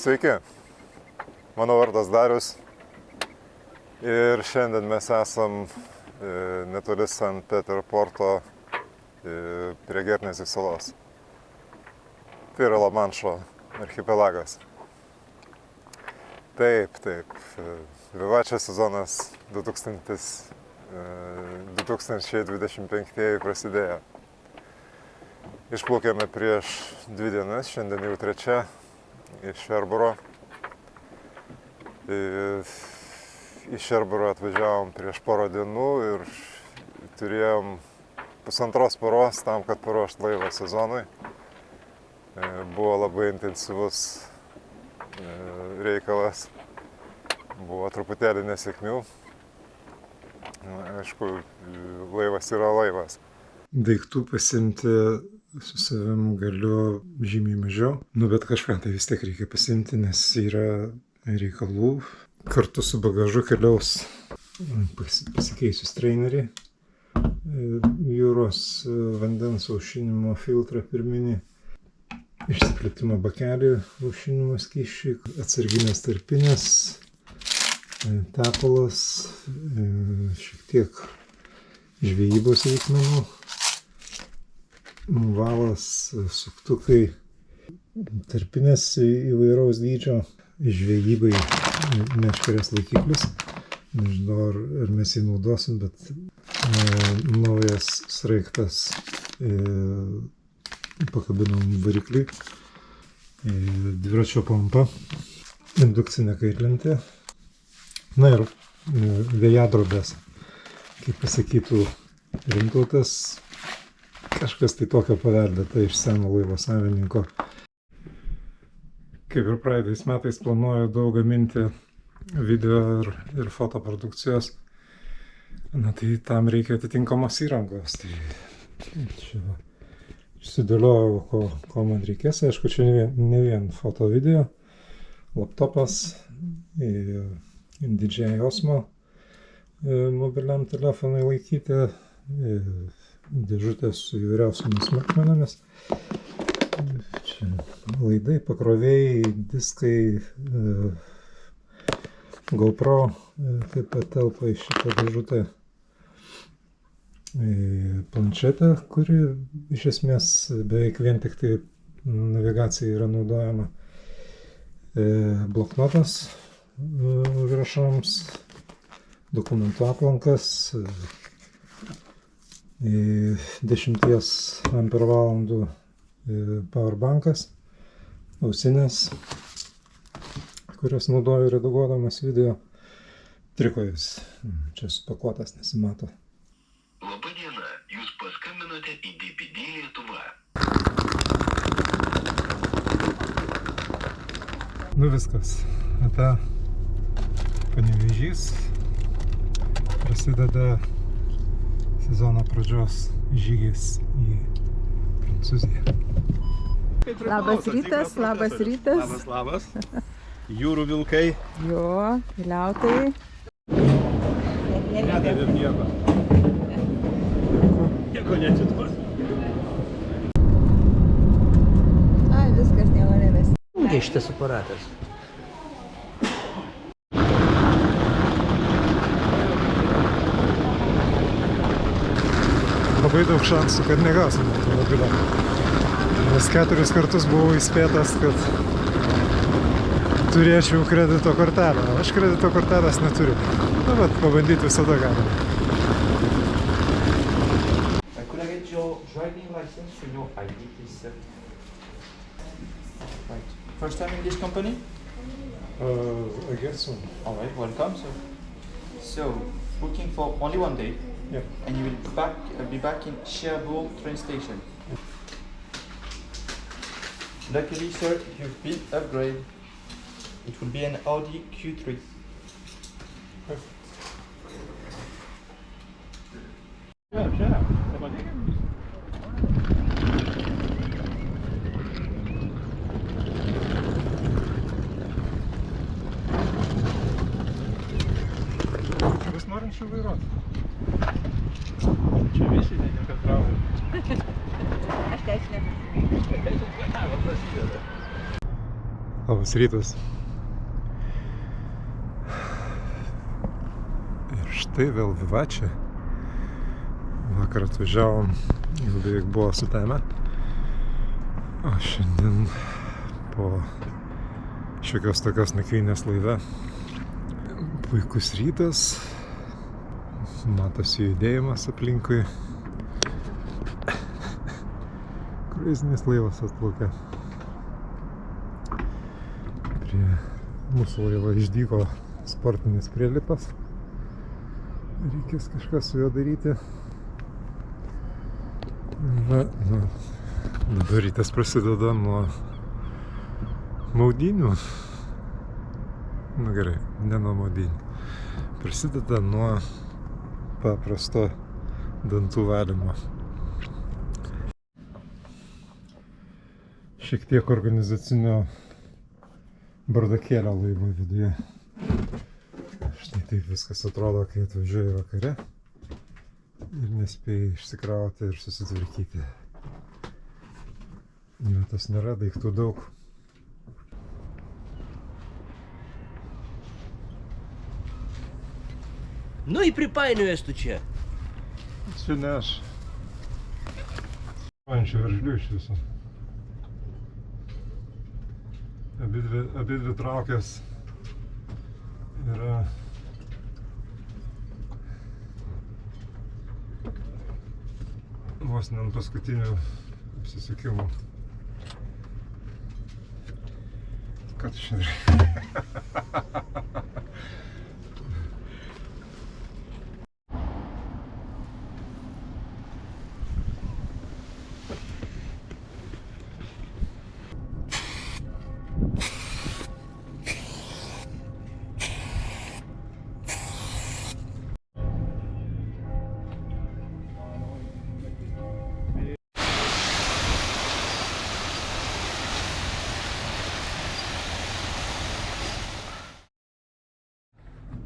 Sveiki, mano vardas Darius ir šiandien mes esam netoli Sankt Peterporto prie Gernezio salos. Tai yra Lamanšo archipelagas. Taip, Vivačio sezonas 2025 prasidėjo. Išplaukėme prieš 2 dienas, šiandien jau 3 iš Šerburo. Į Šerburą atvažiavom prieš porą dienų ir turėjom 1,5 paros tam, kad paruošt laivą sezonui. Buvo labai intensyvus reikalas, buvo truputėlį nesėkmių. Aišku, laivas yra laivas. Daiktų pasiimti su savim galiu žymiai mažiau, bet kažką tai vis tiek reikia pasiimti, nes yra reikalų. Kartu su bagažu keliaus pasikeisius trainerį, jūros vandens aušinimo filtrą pirminį, išsiplėtimo bakelį aušinimo skysčiui, atsarginės tarpinės, tepalas, šiek tiek žvejybos reikmenų, valas, suktukai, tarpinės įvairaus dydžio, žvejybai meškerės laikiklis. Nežinau, ar mes jį naudosim, bet naujas sraigtas, pakabinom variklį, dviračio pompa, indukcinė kaitlentė, na ir vėjadrobės, kaip pasakytų Rimtautas, kažkas tai tokio paveldėta iš seno laivo savininko. Kaip ir praeitais metais planuoju daug gaminti video ir fotoprodukcijos. Na tai tam reikia atitinkamos įrangos. Tai čia išsidėliojau, ko man reikės. Aišku, čia ne vien foto video. Laptopas, DJI Osmo mobiliam telefonui laikyti, dėžutės su įvairiausiamis smulkmenomis. Čia laidai, pakrovėjai, diskai, GoPro taip pat telpa į šitą dėžutę. Planšetė, kuri iš esmės beveik vien tik tai navigacija yra naudojama. Bloknotas užrašams, dokumentų aplankas, 10 ampervalandų powerbankas, ausinės, kurias naudoju redaguodamas video, trikojas, čia supakuotas, nesimato. Labą dieną, jūs paskambinote į DPD Lietuva. Nu viskas, ata Panevėžys, prasideda sezono pradžios žygis į Prancūziją. Labas rytas, labas rytas. Labas. Jūrų vilkai. Jo, keliautojai. Nedavėm nieko. Nieko neatsitiko. Ai, viskas nieko neves. Šitas aparatas. Labai daug šansų, kad negausim automobilio. Nes 4 kartus buvau įspėtas, kad turėčiau kredito kortelę. Aš kredito kortelės neturiu. Na, bet pabandyti visada galima. Could I get your driving license and your ID, please, sir? Right. First time in this company? I guess so. All right, welcome, sir. So, booking for only 1 day. Yeah. And you will be back in Cherbourg train station. Luckily, sir, you've been upgraded. It will be an Audi Q3. Vis norinčių vairuoti. Čia visi nekantrauja. Aš teisinė. Labas rytas. Ir štai vėl Vivačia. Vakar atvažiavom, jau beveik buvo sutemę. O šiandien po šiokios tokios nakvynės laive. Puikus rytas. Matosi judėjimas aplinkui. Kruizinis laivas atplaukė. Prie mūsų laivo išdygo sportinis prielipas. Reikės kažką su juo daryti. Va, dabar rytas prasideda nuo maudynių. Gerai, ne nuo maudynių. Prasideda nuo paprasto dantų valymo. Šiek tiek organizacinio bardakėlio laivo viduje. Štai taip viskas atrodo, kai atvažiuoji vakare ir nespėjai išsikrauti ir susitvarkyti. Vietos nėra, daiktų daug. Nu и припаiniojas tu čia. Čia ne aš. Man čia veržlių iš viso. Abidvi traukės yra vos ne ant paskutinių apsisukimų. Ką tu šiandien?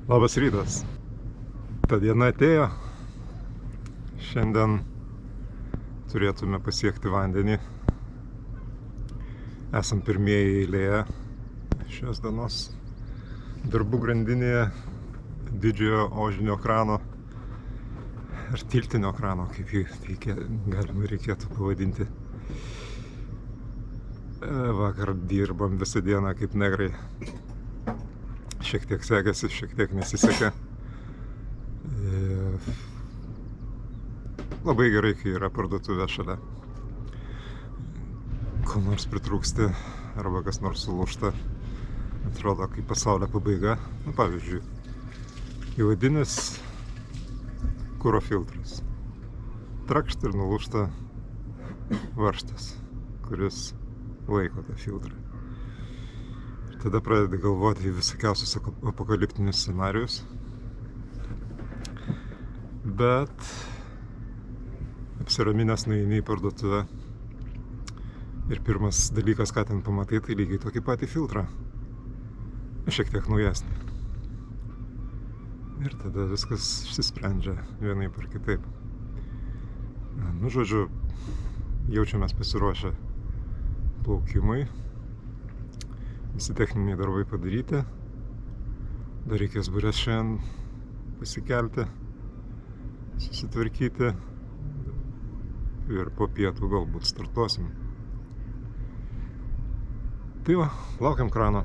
Labas rytas. Ta diena atėjo. Šiandien turėtume pasiekti vandenį. Esam pirmieji eilėje šios dienos darbų grandinėje didžiojo ožinio krano ar tiltinio krano, kaip jį galima reikėtų pavadinti. Vakar dirbam visą dieną kaip negrai. Šiek tiek sekėsi, šiek tiek nesisekė. Labai gerai, kai yra parduotuvė šalia. Ko nors pritrūksti arba kas nors sulūžta. Atrodo, kaip pasaulio pabaiga. Pavyzdžiui, įvadinis kuro filtras. Trakšt ir nulūžta varžtas, kuris laiko tą filtrą. Tada pradedi galvoti visokiausius apokaliptinius scenarius. Bet apsiraminęs nueini į parduotuvę ir pirmas dalykas, ką ten pamatai, tai lygiai tokį patį filtrą. Šiek tiek naujesnį. Ir tada viskas išsisprendžia vienaip ar kitaip. Nu, žodžiu, jaučiamės pasiruošę plaukimui. Visi techniniai darbai padaryti. Dar reikės bures šiandien pasikelti, susitvarkyti ir po pietų galbūt startuosim. Tai va, laukiam krano.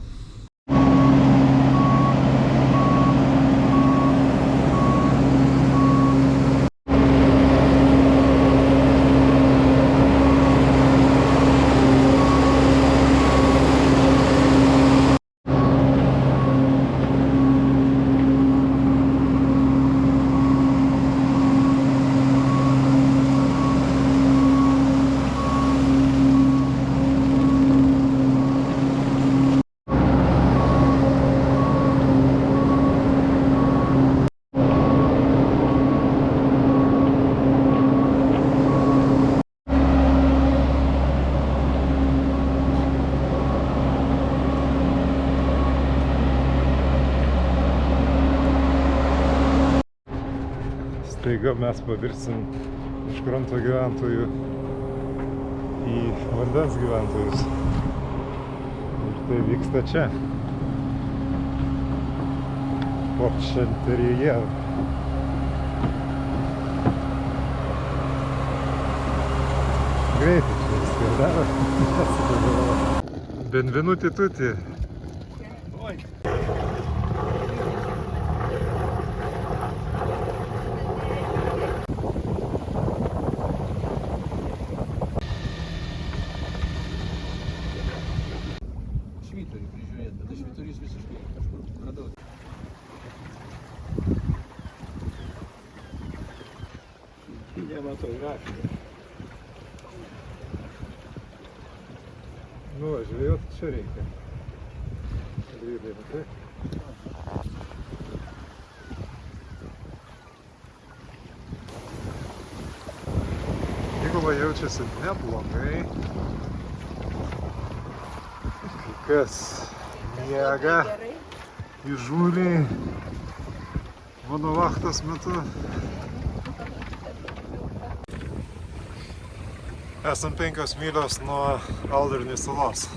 staiga mes pavirsim iš kranto gyventojų į vandens gyventojus. Ir tai vyksta čia. Portšelteryje. Greitai čia viskas daro. Benvenuti tutti. Švyturį prižiūrėt, bet švyturys visiškai kažkur radau. Nematau grafiko. Nu, žvejot čia reikia. Grybai, matai? Įgula jaučiasi neblogai. Kai kas miega įžūliai mano vachtos metu. Esam 5 mylios nuo Alderney salos.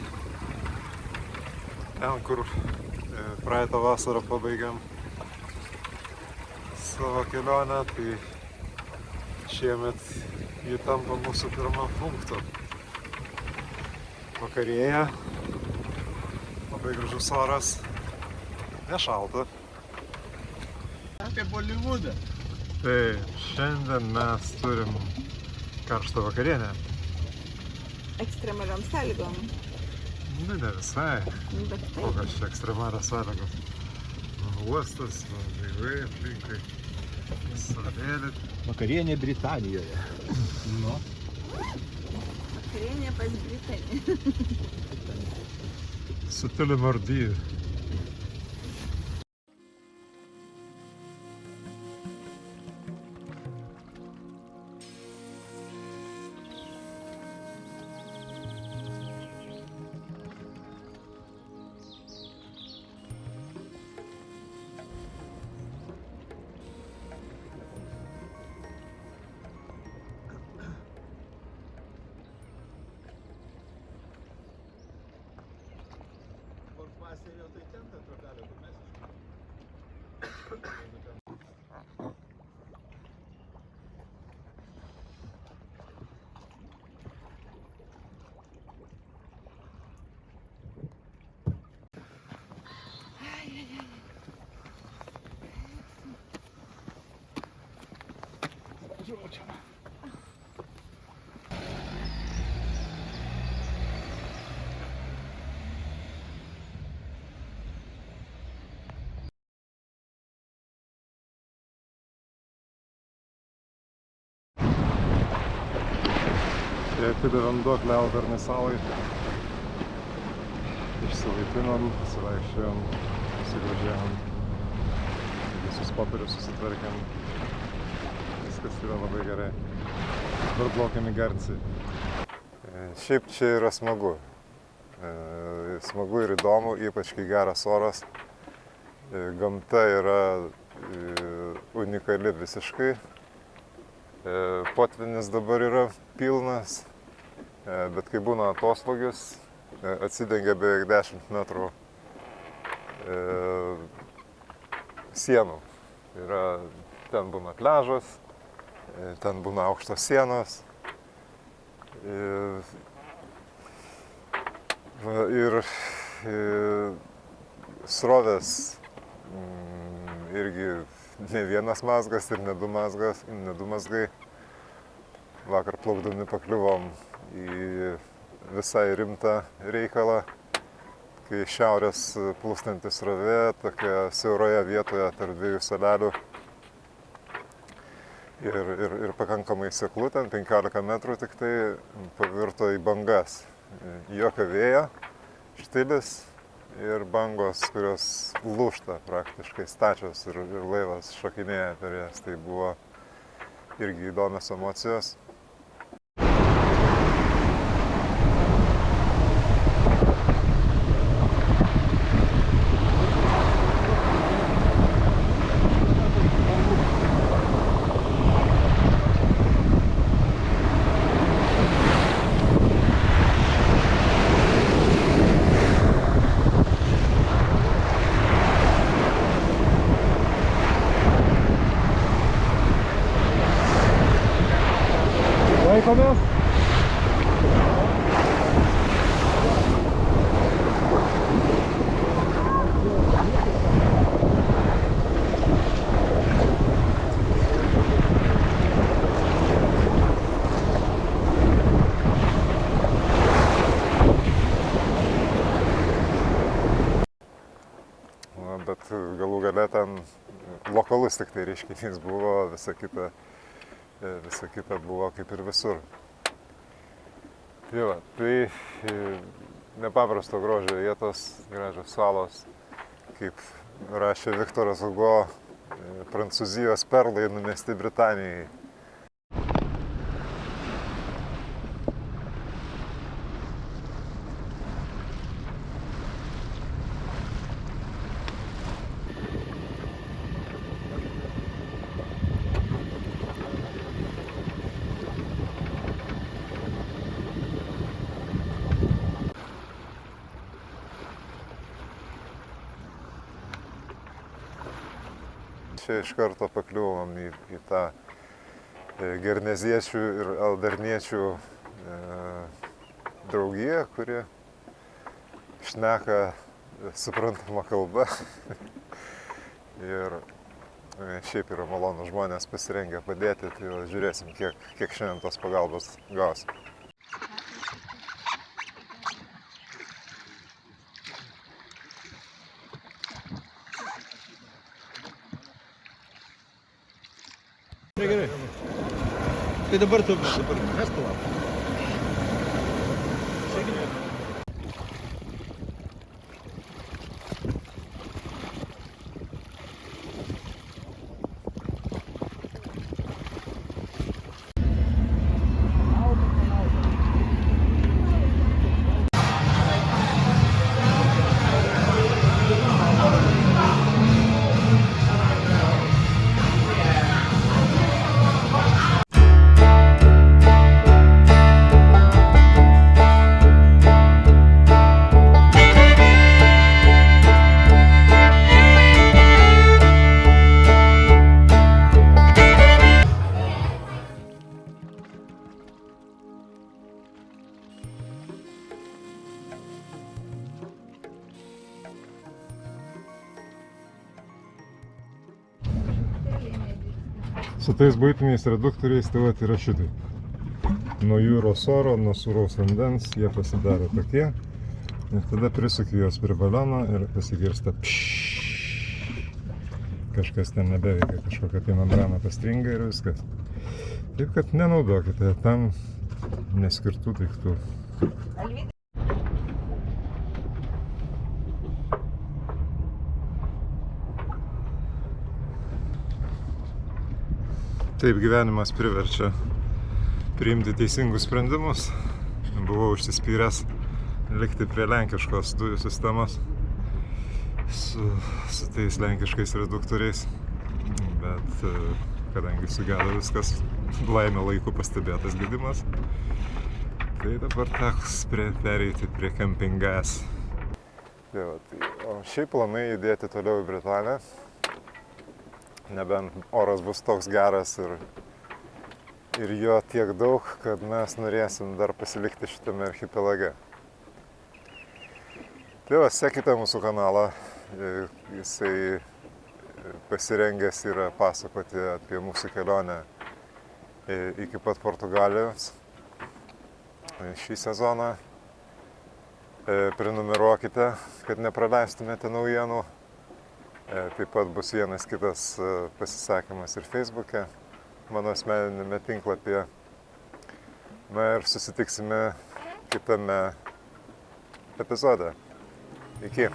Ten, kur praeitą vasarą pabaigėm savo kelionę, tai šiemet ji tampa mūsų pirmą punktu. Vakarėja, labai gražus oras, nešalta. Apie Bolivudą. Tai šiandien mes turim karštą vakarienę. Ekstremaliom sąlygom. Nu, ne visai. Bet taip. Kokios čia ekstremalios sąlygos. Uostas, laivai aplinkui, salėlė. Vakarienė Britanijoje. Nu. Vakarienė pas Britaniją. Sutili mardyjų. Portvasario tai ten ta trobelė, kur mes iškėlėm. Atidavėm duoklę Alderney salai. Išsilaitinom, pasivaikščiojom, pasigrožėjom. Visus popierius susitvarkėm. Viskas yra labai gerai. Dabar plaukiam į Garcį. Šiaip čia yra smagu. Smagu ir įdomu, ypač kai geras oras. Gamta yra unikali visiškai. Potvynis dabar yra pilnas. Bet kai būna atoslūgis, atsidengia beveik 10 metrų sienų. Ten būna pliažas, ten būna aukštos sienos. Ir srovės irgi ne vienas mazgas ir ne du mazgai. Vakar plaukdami pakliuvom į visai rimtą reikalą, kai šiaurės plūstantis srovė, tokia siauroje vietoje tarp dviejų salelių ir pakankamai seklu, ten 15 metrų tik tai pavirto į bangas. Jokio vėjo, štilis ir bangos, kurios lūžta praktiškai stačios ir laivas šokinėja per jas. Tai buvo irgi įdomios emocijos. laikomės. Bet galų gale ten lokalus tik tai reiškinys buvo, visa kita buvo kaip ir visur. Tai va, tai nepaprasto grožio vietos, gražios salos, kaip rašė Viktoras Hugo, Prancūzijos perlai numesti Britanijai. Čia iš karto pakliuvom į tą gerneziečių ir aldarniečių draugiją, kuri šneka suprantama kalba. Ir šiaip yra malonu žmonės pasirengę padėti, tai va, žiūrėsim, kiek šiandien tos pagalbos gausim. Gerai. Tai dabar mes palauk. Su tais buitiniais reduktoriais tai vat yra šitai. Nuo jūros oro, nuo sūraus vandens jie pasidaro tokie. Ir tada prisuki juos prie baliono ir pasigirsta pššš. Kažkas ten nebeveikia, kažkokia tai membrana pastringa ir viskas. Taip kad nenaudokite tam neskirtų daiktų. Taip gyvenimas priverčia priimti teisingus sprendimus. Buvau užsispyręs likti prie lenkiškos dujų sistemos su tais lenkiškais reduktoriais. Bet kadangi sugedo viskas, laimė laiku pastebėtas gedimas, tai dabar teks pereiti prie camping gas. O šiaip planai judėti toliau į Britaniją. Nebent oras bus toks geras ir jo tiek daug, kad mes norėsim dar pasilikti šitame archipelage. Tai va, sekite mūsų kanalą, jisai pasirengęs yra pasakoti apie mūsų kelionę iki pat Portugalijos šį sezoną. Prenumeruokite, kad nepraleistumėte naujienų. Taip pat bus vienas kitas pasisakymas ir Facebook'e, mano asmeninėme tinklapyje. Na ir susitiksime kitame epizode. Iki.